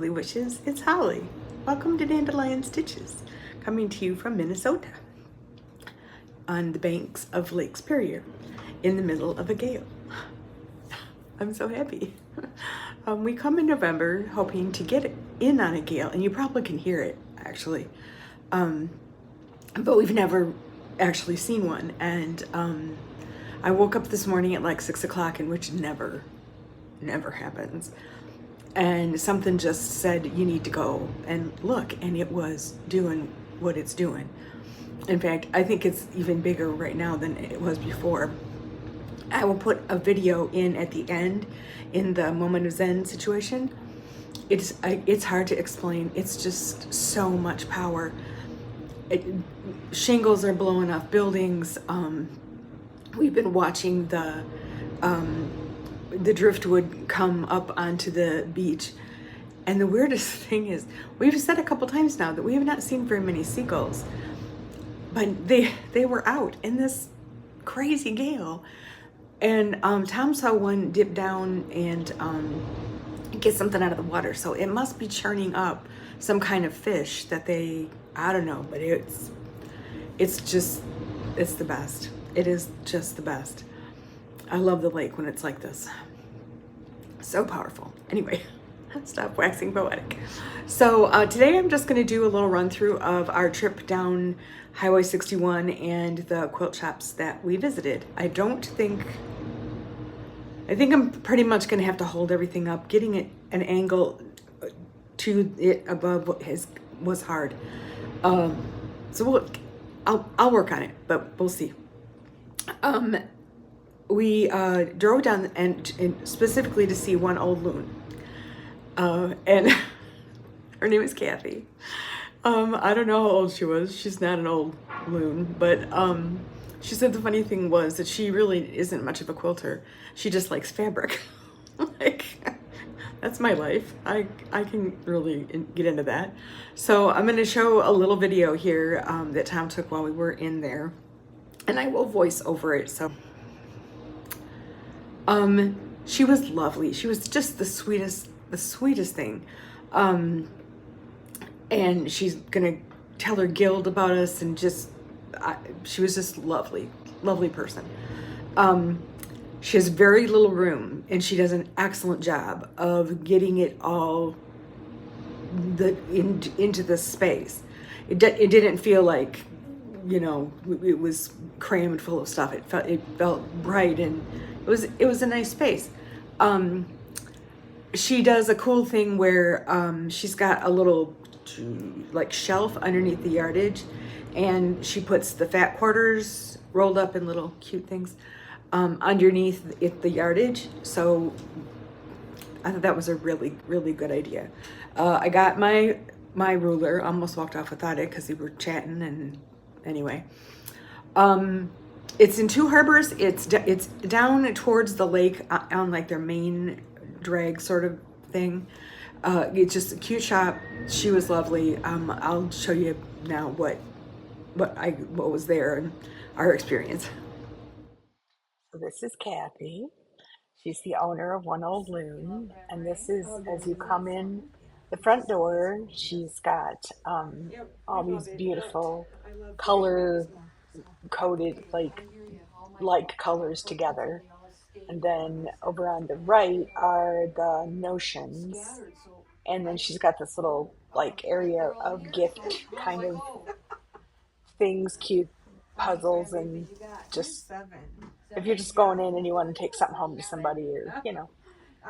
lovely wishes, it's Holly. Welcome to Dandelion Stitches, coming to you from Minnesota on the banks of Lake Superior in the middle of a gale. I'm so happy. We come in November hoping to get in on a gale, and you probably can hear it actually, but we've never actually seen one. And I woke up this morning at like 6 o'clock, and which never happens. And something just said, you need to go and look, and it was doing what it's doing. In fact, I think it's even bigger right now than it was before. I will put a video in at the end in the Moment of Zen situation. It's hard to explain. It's just so much power. Shingles are blowing off buildings. We've been watching the driftwood come up onto the beach. And the weirdest thing is, we've said a couple times now that we have not seen very many seagulls, but they were out in this crazy gale. And Tom saw one dip down and get something out of the water. So it must be churning up some kind of fish that I don't know, but it's the best. It is just the best. I love the lake when it's like this. So powerful. Anyway, stop waxing poetic. So today I'm just going to do a little run through of our trip down Highway 61 and the quilt shops that we visited. I think I'm pretty much going to have to hold everything up. Getting it an angle to it above was hard. So I'll work on it, but we'll see. We drove down and specifically to see One Old Loon. And her name is Kathy. I don't know how old she was. She's not an old loon, but she said the funny thing was that she really isn't much of a quilter. She just likes fabric. Like, that's my life. I can really get into that. So I'm going to show a little video here that Tom took while we were in there, and I will voice over it. So she was lovely. She was just the sweetest thing. And she's gonna tell her guild about us, and she was just lovely person. She has very little room, and she does an excellent job of getting it all into the space. It didn't feel like, it was crammed full of stuff. It felt bright, and it was a nice space. She does a cool thing where she's got a little like shelf underneath the yardage, and she puts the fat quarters rolled up in little cute things underneath the yardage. So I thought that was a really good idea. I got my ruler, almost walked off without it because we were chatting, and anyway. It's in two harbors. It's down towards the lake on like their main drag sort of thing. It's just a cute shop. She was lovely. I'll show you now what was there and our experience. So this is Kathy. She's the owner of One Old Loon, and this is as you come in the front door. She's got all these beautiful color coded like colors together. And then over on the right are the notions. And then she's got this little like area of gift kind of things, cute puzzles, and just if you're just going in and you want to take something home to somebody, or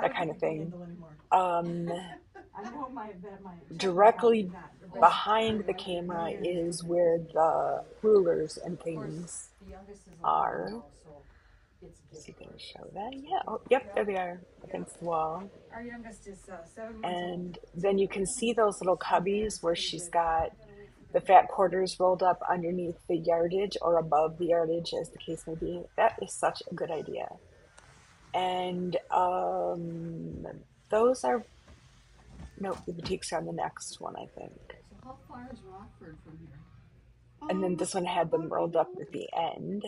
that kind of thing. Directly behind the camera is where the rulers and things are. Is he going to show that? Yeah. Oh, yep. There they are against the wall. Our youngest is 7 months. And then you can see those little cubbies where she's got the fat quarters rolled up underneath the yardage or above the yardage, as the case may be. That is such a good idea. And those are the boutiques are on the next one, I think. So how far is Rockford from here? And then this one had them rolled up at the end.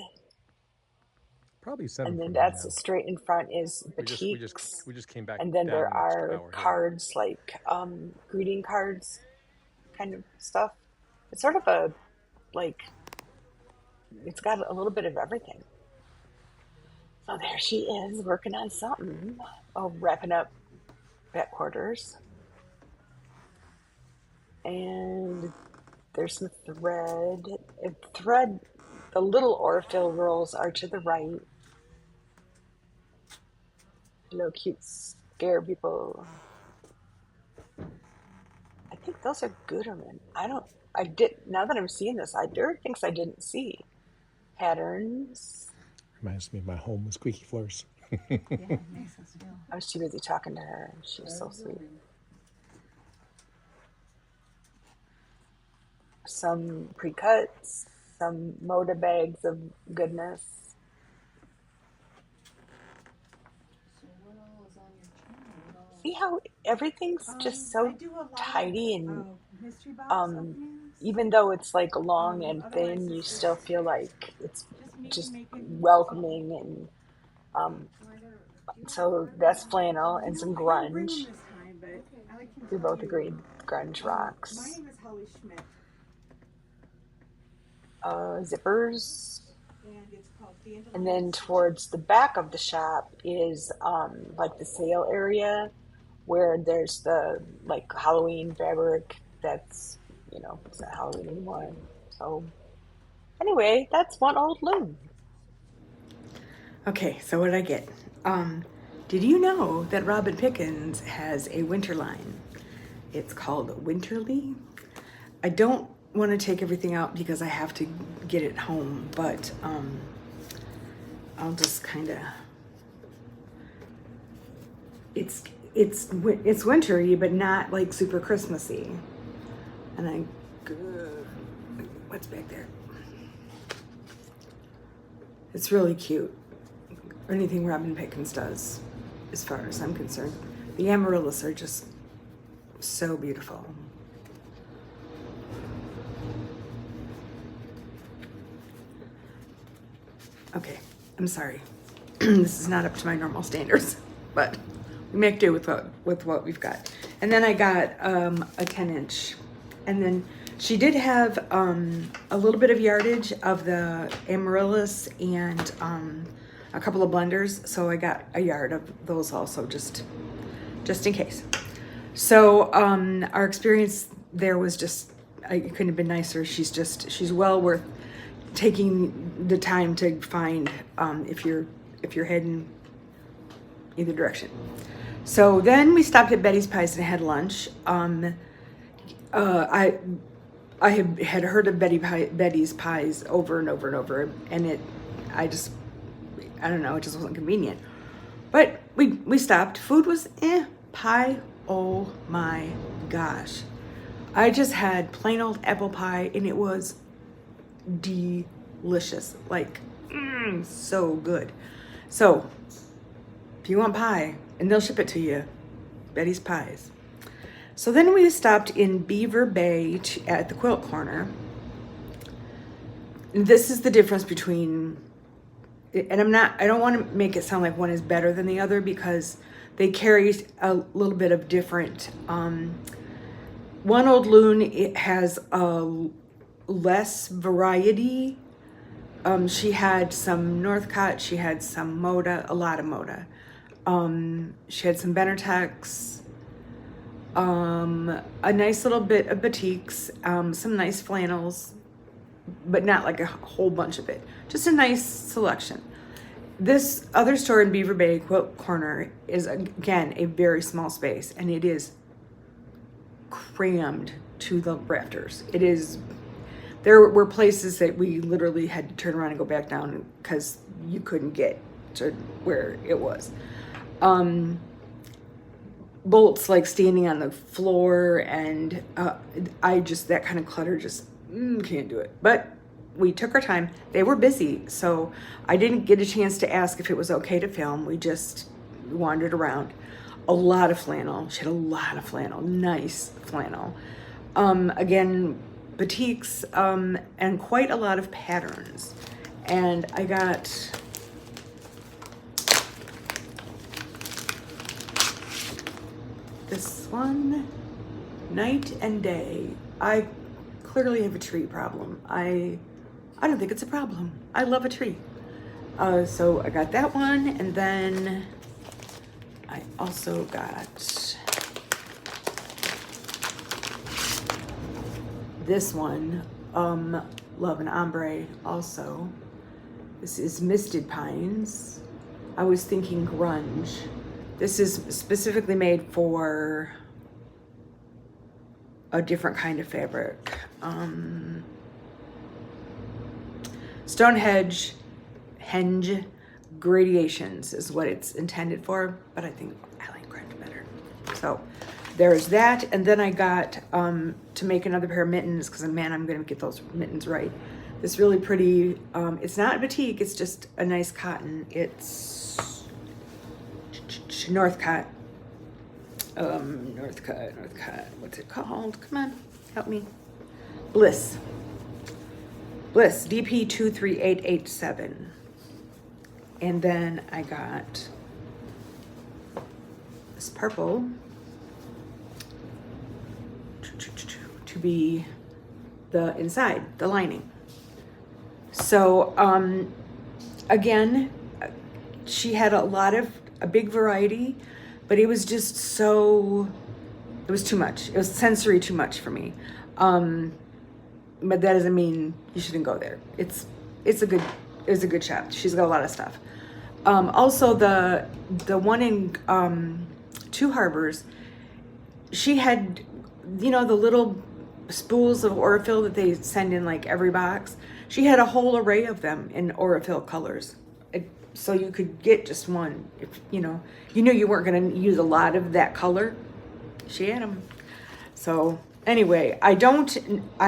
Probably 7 And then from here that's now. straight in front is We just we just boutiques. we just came back And then down there the next are tower hill. cards like greeting cards kind of stuff. It's sort of a like it's got a little bit of everything. So there she is working on something. Oh, wrapping up vet quarters. And there's some thread. Thread, the little Orphill rolls are to the right. Hello, cute scare people. I think those are Gooderman. Now that I'm seeing this, there are things I didn't see. Patterns. Reminds me of my home with squeaky floors. Yeah, makes sense too. I was too busy talking to her. She was so sweet. Some pre-cuts, some Moda bags of goodness. See how everything's just so tidy and even though it's like long and thin, you still feel like it's just welcoming and so that's flannel and some grunge. We both agreed grunge rocks. My name is Holly Schmidt. Zippers. And it's called Dandelion. And then towards the back of the shop is like the sale area where there's the like Halloween fabric that's, it's not Halloween anymore. So anyway, that's One Old Loon. Okay, so what did I get? Did you know that Robin Pickens has a winter line? It's called Winterly. I don't want to take everything out because I have to get it home, but I'll just kind of. It's wintry, but not like super Christmassy. And what's back there? It's really cute. Anything Robin Pickens does, as far as I'm concerned. The amaryllis are just so beautiful. Okay, I'm sorry. This is not up to my normal standards, but we make do with what we've got. And then I got a 10-inch, and then she did have a little bit of yardage of the amaryllis and a couple of blenders, so I got a yard of those also, just in case. So our experience there was just, it couldn't have been nicer. She's well worth taking the time to find if you're heading either direction. So then we stopped at Betty's Pies and had lunch. I had heard of Betty's Pies over and over and over, and I don't know, it just wasn't convenient. But we stopped. Food was pie. Oh my gosh. I just had plain old apple pie and it was delicious. Like, so good. So, if you want pie, and they'll ship it to you, Betty's Pies. So then we stopped in Beaver Bay at the Quilt Corner. This is the difference between, and I don't want to make it sound like one is better than the other because they carry a little bit of different. One Old Loon, it has a less variety. She had some Northcott, she had some Moda, a lot of Moda. She had some Benartex, a nice little bit of batiks, some nice flannels, but not like a whole bunch of it. Just a nice selection. This other store in Beaver Bay, Quilt Corner, is again a very small space, and it is crammed to the rafters. There were places that we literally had to turn around and go back down because you couldn't get to where it was. Bolts like standing on the floor, and that kind of clutter just can't do it. But we took our time. They were busy, so I didn't get a chance to ask if it was okay to film. We just wandered around. A lot of flannel. She had a lot of flannel. Nice flannel. Again, batiks, and quite a lot of patterns. And I got this one, Night and Day. I clearly have a tree problem. I don't think it's a problem. I love a tree. So I got that one, and then I also got this one, Love and Ombre also. This is Misted Pines. I was thinking grunge. This is specifically made for a different kind of fabric. Stonehenge Gradations is what it's intended for, but I think I like grunge better. So there's that, and then I got to make another pair of mittens, because man, I'm gonna get those mittens right. This really pretty, it's not batik, it's just a nice cotton. It's Northcott. Northcott, what's it called? Come on, help me. Bliss, DP 23887. And then I got this purple to be the inside, the lining. So again, she had a big variety, but it was just so, it was too much. It was sensory too much for me. But that doesn't mean you shouldn't go there. It's a good shop. She's got a lot of stuff. Also the one in Two Harbors, she had, you know, the little spools of Aurifil that they send in like every box. She had a whole array of them in Aurifil colors. So you could get just one if you knew you weren't going to use a lot of that color. She had them. So anyway, I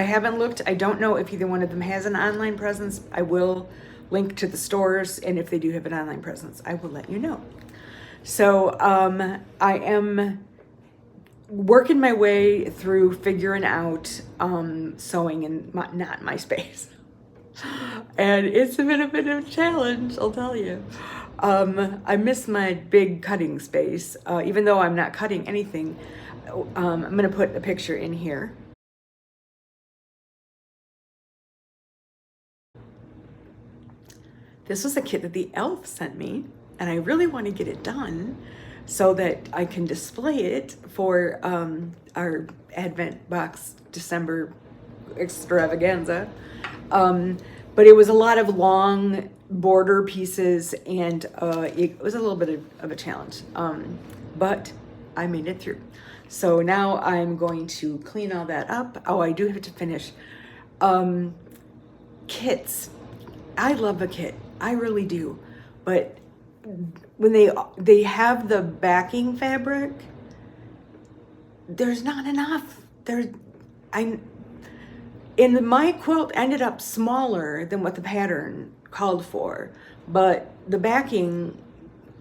haven't looked. I don't know if either one of them has an online presence. I will link to the stores, and if they do have an online presence, I will let you know. So I am working my way through figuring out sewing in not my space. And it's been a bit of a challenge, I'll tell you. I miss my big cutting space, even though I'm not cutting anything. I'm going to put a picture in here. This was a kit that the elf sent me, and I really want to get it done so that I can display it for our Advent box December extravaganza. But it was a lot of long border pieces, and it was a little bit of a challenge, but I made it through. So now I'm going to clean all that up. Oh, I do have to finish. Kits. I love a kit. I really do. But when they have the backing fabric, there's not enough. My quilt ended up smaller than what the pattern called for, but the backing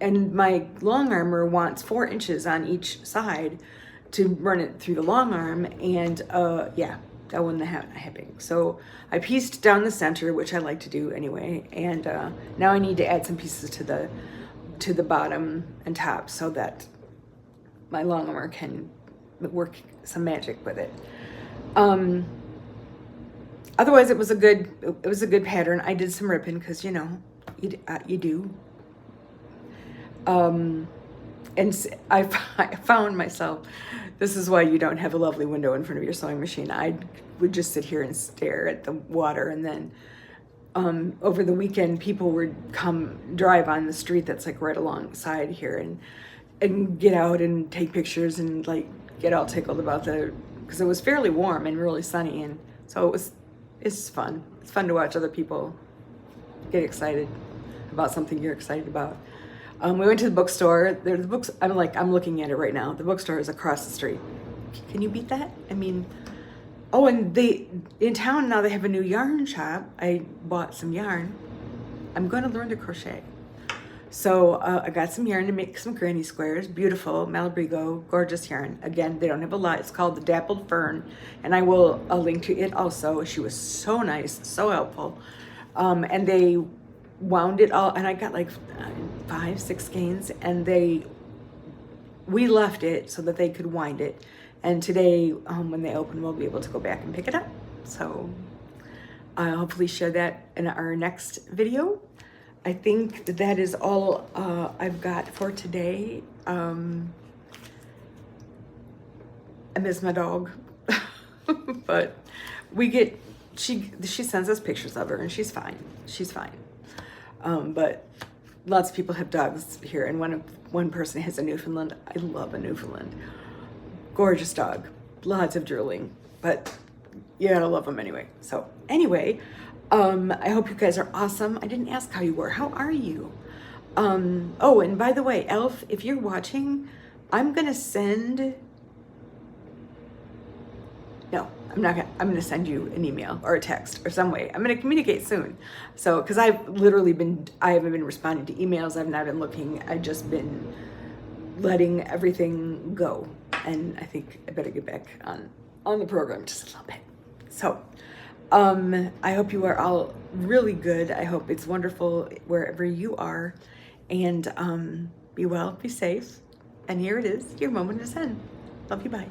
and my long armor wants 4 inches on each side to run it through the long arm, and yeah, that wasn't happening. So I pieced down the center, which I like to do anyway, and now I need to add some pieces to the bottom and top so that my long armor can work some magic with it. Otherwise, it was a good pattern. I did some ripping because you do. And I found myself. This is why you don't have a lovely window in front of your sewing machine. I would just sit here and stare at the water, and then over the weekend, people would come drive on the street that's like right alongside here, and get out and take pictures and like get all tickled about because it was fairly warm and really sunny, and so it's fun. It's fun to watch other people get excited about something you're excited about. We went to the bookstore. There's the books. I'm looking at it right now. The bookstore is across the street. Can you beat that? I mean, oh, and in town now they have a new yarn shop. I bought some yarn. I'm going to learn to crochet. So I got some yarn to make some granny squares. Beautiful Malabrigo, gorgeous yarn. Again, they don't have a lot. It's called the Dappled Fern, and I will link to it also. She was so nice, so helpful, and they wound it all, and I got like 5-6 skeins, and they we left it so that they could wind it. And today, when they open, we'll be able to go back and pick it up. So I'll hopefully share that in our next video. I think that is all I've got for today. I miss my dog, but she sends us pictures of her and she's fine. She's fine. But lots of people have dogs here, and one person has a Newfoundland. I love a Newfoundland. Gorgeous dog, lots of drooling, but you gotta love them anyway. So anyway, I hope you guys are awesome. I didn't ask how you were. How are you? Oh, and by the way, Elf, if you're watching, I'm gonna send. No, I'm not gonna. I'm gonna send you an email or a text or some way. I'm gonna communicate soon. So, because I haven't been responding to emails. I've not been looking. I've just been letting everything go, and I think I better get back on the program just a little bit. So, I hope you are all really good. I hope it's wonderful wherever you are, and be well, be safe. And here it is, your moment to send. Love you, bye.